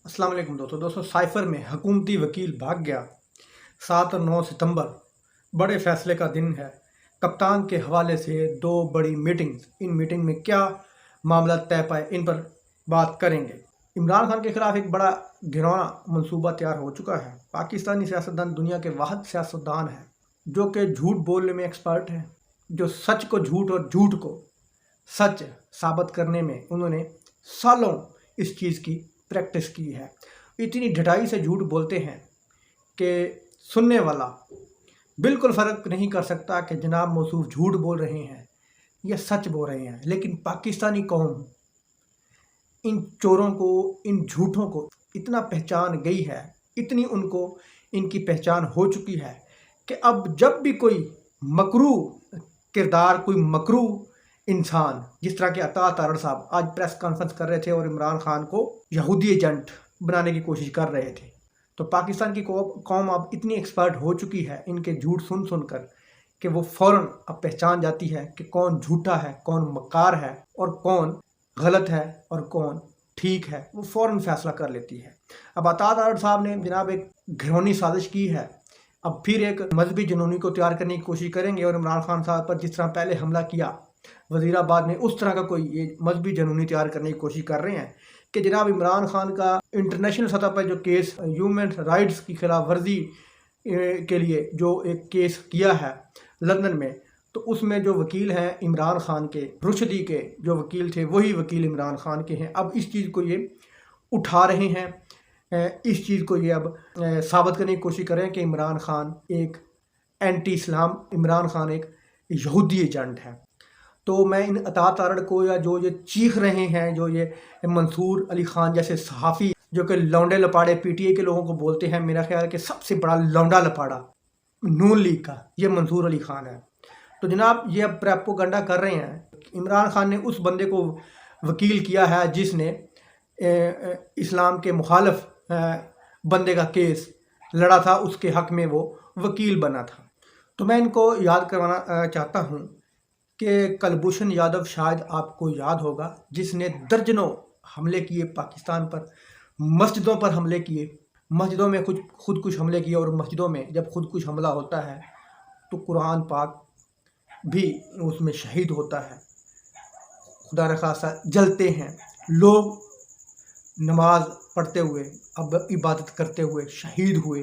अस्सलाम वालेकुम दोस्तों साइफर में हुकूमती वकील भाग गया। 7 और 9 सितंबर बड़े फैसले का दिन है। कप्तान के हवाले से दो बड़ी मीटिंग्स, इन मीटिंग में क्या मामला तय पाए इन पर बात करेंगे। इमरान खान के खिलाफ एक बड़ा घिनौना मंसूबा तैयार हो चुका है। पाकिस्तानी सियासतदान दुनिया के वाहिद सियासतदान हैं जो कि झूठ बोलने में एक्सपर्ट हैं, जो सच को झूठ और झूठ को सच साबित करने में उन्होंने सालों इस चीज़ की प्रैक्टिस की है। इतनी ढटाई से झूठ बोलते हैं कि सुनने वाला बिल्कुल फ़र्क नहीं कर सकता कि जनाब मौसूफ झूठ बोल रहे हैं या सच बोल रहे हैं। लेकिन पाकिस्तानी कौम इन चोरों को, इन झूठों को इतना पहचान गई है, इतनी उनको इनकी पहचान हो चुकी है कि अब जब भी कोई मकरू किरदार, कोई मकरू इंसान, जिस तरह के अता तारड़ साहब आज प्रेस कॉन्फ्रेंस कर रहे थे और इमरान खान को यहूदी एजेंट बनाने की कोशिश कर रहे थे, तो पाकिस्तान की कौम अब इतनी एक्सपर्ट हो चुकी है इनके झूठ सुन सुनकर कि वो फ़ौरन अब पहचान जाती है कि कौन झूठा है, कौन मक्कार है और कौन गलत है और कौन ठीक है। वो फ़ौरन फैसला कर लेती है। अब अता तारड़ साहब ने जनाब एक घिनौनी साजिश की है। अब फिर एक मजहबी जुनूनी को तैयार करने की कोशिश करेंगे और इमरान खान साहब पर जिस तरह पहले हमला किया वज़ीराबाद में, उस तरह का कोई ये मजहबी जुनूनी तैयार करने की कोशिश कर रहे हैं कि जनाब इमरान खान का इंटरनेशनल सतह पर जो केस ह्यूमन राइट्स की खिलाफ वर्जी के लिए जो एक केस किया है लंदन में, तो उसमें जो वकील हैं इमरान खान के, रुशदी के जो वकील थे वही वकील इमरान खान के हैं। अब इस चीज़ को ये उठा रहे हैं, इस चीज़ को ये अब साबित करने की कोशिश कर रहे हैं कि इमरान खान एक एंटी इस्लाम, इमरान खान एक यहूदी एजेंट है। तो मैं इन अता तारड़ को, या जो ये चीख रहे हैं, जो ये मंसूर अली खान जैसे सहाफ़ी जो कि लौंडे लपाड़े पीटीआई के लोगों को बोलते हैं, मेरा ख्याल है कि सबसे बड़ा लौंडा लपाड़ा नून लीग का ये मंसूर अली खान है। तो जनाब ये अब प्रोपेगेंडा कर रहे हैं। इमरान खान ने उस बंदे को वकील किया है जिसने इस्लाम के मुखालिफ बंदे का केस लड़ा था, उसके हक़ में वो वकील बना था। तो मैं इनको याद करवाना चाहता हूँ कि कुलभूषण यादव, शायद आपको याद होगा, जिसने दर्जनों हमले किए पाकिस्तान पर, मस्जिदों पर हमले किए, मस्जिदों में खुद कुछ हमले किए। और मस्जिदों में जब खुद कुछ हमला होता है तो कुरान पाक भी उसमें शहीद होता है, खुदा न खासा जलते हैं लोग, नमाज पढ़ते हुए, अब इबादत करते हुए शहीद हुए।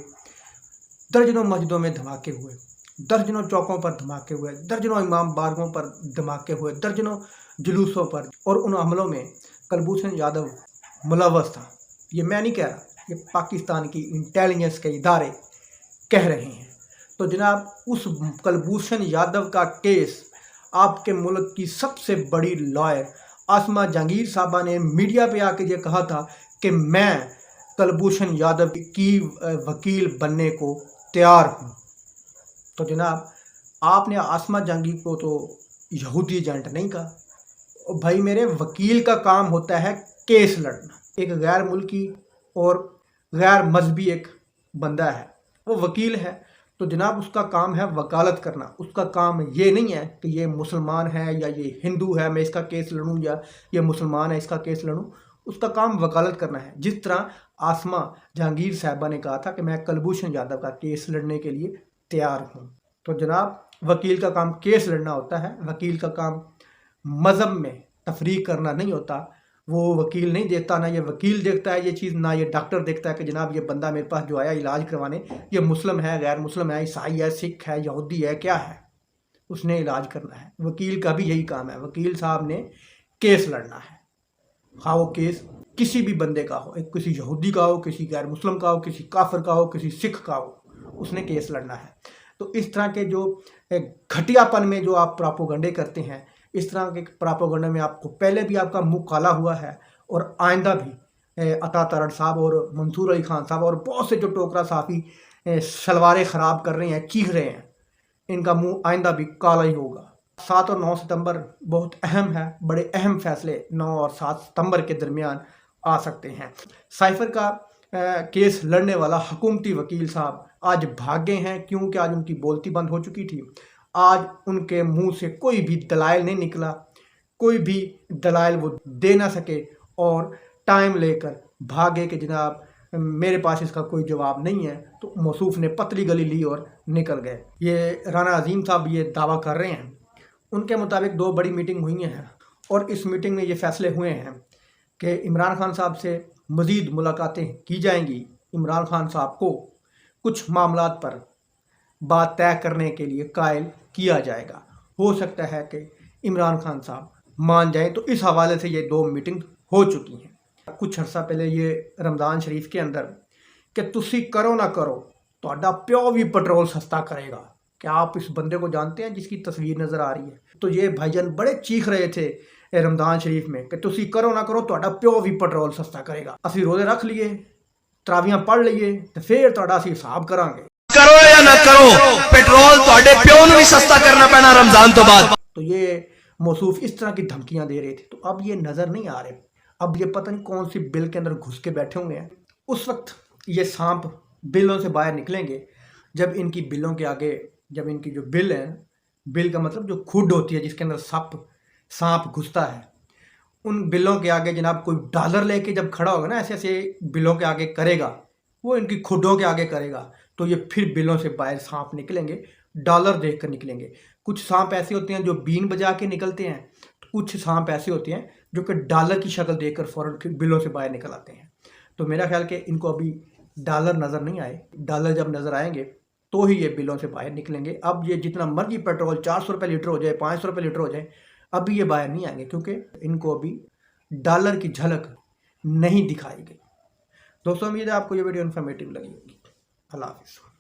दर्जनों मस्जिदों में धमाके हुए, दर्जनों चौकों पर धमाके हुए, दर्जनों इमाम बारगों पर धमाके हुए, दर्जनों जुलूसों पर, और उन हमलों में कुलभूषण यादव मुलव्वस था। ये मैं नहीं कह रहा, ये पाकिस्तान की इंटेलिजेंस के इदारे कह रहे हैं। तो जनाब उस कुलभूषण यादव का केस आपके मुल्क की सबसे बड़ी लॉयर आसमा जहांगीर साहबा ने मीडिया पे आके ये कहा था कि मैं कुलभूषण यादव की वकील बनने को तैयार हूँ। तो जनाब आपने आसमा जहांगीर को तो यहूदी एजेंट नहीं कहा। भाई मेरे, वकील का काम होता है केस लड़ना। एक गैर मुल्की और गैर मजहबी एक बंदा है, वो वकील है, तो जनाब उसका काम है वकालत करना। उसका काम ये नहीं है कि ये मुसलमान है या ये हिंदू है मैं इसका केस लड़ूं, या ये मुसलमान है इसका केस लड़ूं। उसका काम वकालत करना है। जिस तरह आसमा जहांगीर साहबा ने कहा था कि मैं कुलभूषण यादव का केस लड़ने के लिए तैयार हूँ, तो जनाब वकील का काम केस लड़ना होता है। वकील का काम मज़हब में तफरीक करना नहीं होता। वो वकील नहीं देखता, ना ये वकील देखता है ये चीज़, ना ये डॉक्टर देखता है कि जनाब ये बंदा मेरे पास जो आया इलाज करवाने, ये मुस्लिम है, गैर मुस्लिम है, ईसाई है, सिख है, यहूदी है, क्या है, उसने इलाज करना है। वकील का भी यही काम है। वकील साहब ने केस लड़ना है, हाँ वो केस किसी भी बंदे का हो, एक किसी यहूदी का हो, किसी गैर मुस्लिम का हो, किसी काफिर का हो, किसी सिख का हो, उसने केस लड़ना है। तो इस तरह के जो घटियापन में जो आप प्रोपेगेंडे करते हैं, इस तरह के प्रोपेगेंडे में आपको पहले भी आपका मुंह काला हुआ है और आइंदा भी अता तारड़ साहब और मंसूर अली खान साहब और बहुत से जो टोकरा साफ़ी शलवारें ख़राब कर रहे हैं, चीख रहे हैं, इनका मुंह आइंदा भी काला ही होगा। 7 और 9 सितंबर बहुत अहम है। बड़े अहम फैसले 9 और 7 सितंबर के दरमियान आ सकते हैं। साइफर का केस लड़ने वाला हुकूमती वकील साहब आज भाग गए हैं, क्योंकि आज उनकी बोलती बंद हो चुकी थी। आज उनके मुंह से कोई भी दलाइल नहीं निकला, कोई भी दलाइल वो दे ना सके, और टाइम लेकर भागे कि जनाब मेरे पास इसका कोई जवाब नहीं है, तो मौसूफ ने पतली गली ली और निकल गए। ये राना अजीम साहब ये दावा कर रहे हैं। उनके मुताबिक 2 बड़ी मीटिंग हुई हैं और इस मीटिंग में ये फैसले हुए हैं कि इमरान खान साहब से मज़ीद मुलाकातें की जाएंगी। इमरान खान साहब को कुछ मामलात पर बात तय करने के लिए कायल किया जाएगा। हो सकता है कि इमरान खान साहब मान जाएं, तो इस हवाले से ये 2 मीटिंग हो चुकी हैं। कुछ अर्सा पहले ये रमज़ान शरीफ के अंदर कि तुसी करो ना करो ਤੁਹਾਡਾ प्यो भी पेट्रोल सस्ता करेगा। क्या आप इस बंदे को जानते हैं जिसकी तस्वीर नज़र आ रही है? तो ये भाईजान बड़े चीख रहे थे रमज़ान शरीफ में कि तुसी करो ना करो ਤੁਹਾਡਾ प्यो भी पेट्रोल सस्ता करेगा। ਅਸੀਂ रोज़े रख लिए, तरावियां पढ़ लिए, तो फिर ਤੁਹਾਡਾ ਅਸੀਂ हिसाब करांगे। करो या ना करो, पेट्रोल ਤੁਹਾਡੇ ਪਿਓ ਨੂੰ ਵੀ सस्ता करना पैना रमजान तो बाद। तो ये मौसूफ इस तरह की धमकियां दे रहे थे। तो अब ये नज़र नहीं आ रहे, अब ये पता नहीं कौन सी बिल के अंदर घुस के बैठे हुए हैं। उस वक्त ये सांप बिलों से बाहर निकलेंगे जब इनकी बिलों के आगे, जब इनकी जो बिल है, बिल का मतलब जो खुड होती है जिसके अंदर सांप घुसता है, उन बिलों के आगे जनाब कोई डॉलर लेके जब खड़ा होगा ना, ऐसे ऐसे बिलों के आगे करेगा, वो इनकी खुडों के आगे करेगा, तो ये फिर बिलों से बाहर सांप निकलेंगे, डॉलर देख कर निकलेंगे। कुछ सांप ऐसे होते हैं जो बीन बजा के निकलते हैं, कुछ सांप ऐसे होते हैं जो कि डॉलर की शक्ल देखकर फ़ौरन बिलों से बाहर निकल आते हैं। तो मेरा ख्याल कि इनको अभी डॉलर नज़र नहीं आए, डॉलर जब नज़र आएंगे तो ही ये बिलों से बाहर निकलेंगे। अब ये जितना मर्जी पेट्रोल 400 रुपये लीटर हो जाए, 500 रुपये लीटर हो जाए, अभी ये बाहर नहीं आएंगे क्योंकि इनको अभी डॉलर की झलक नहीं दिखाई गई। दोस्तों, उम्मीद है आपको ये वीडियो इन्फॉर्मेटिव लगी होगी। अल्लाह हाफ़िज़।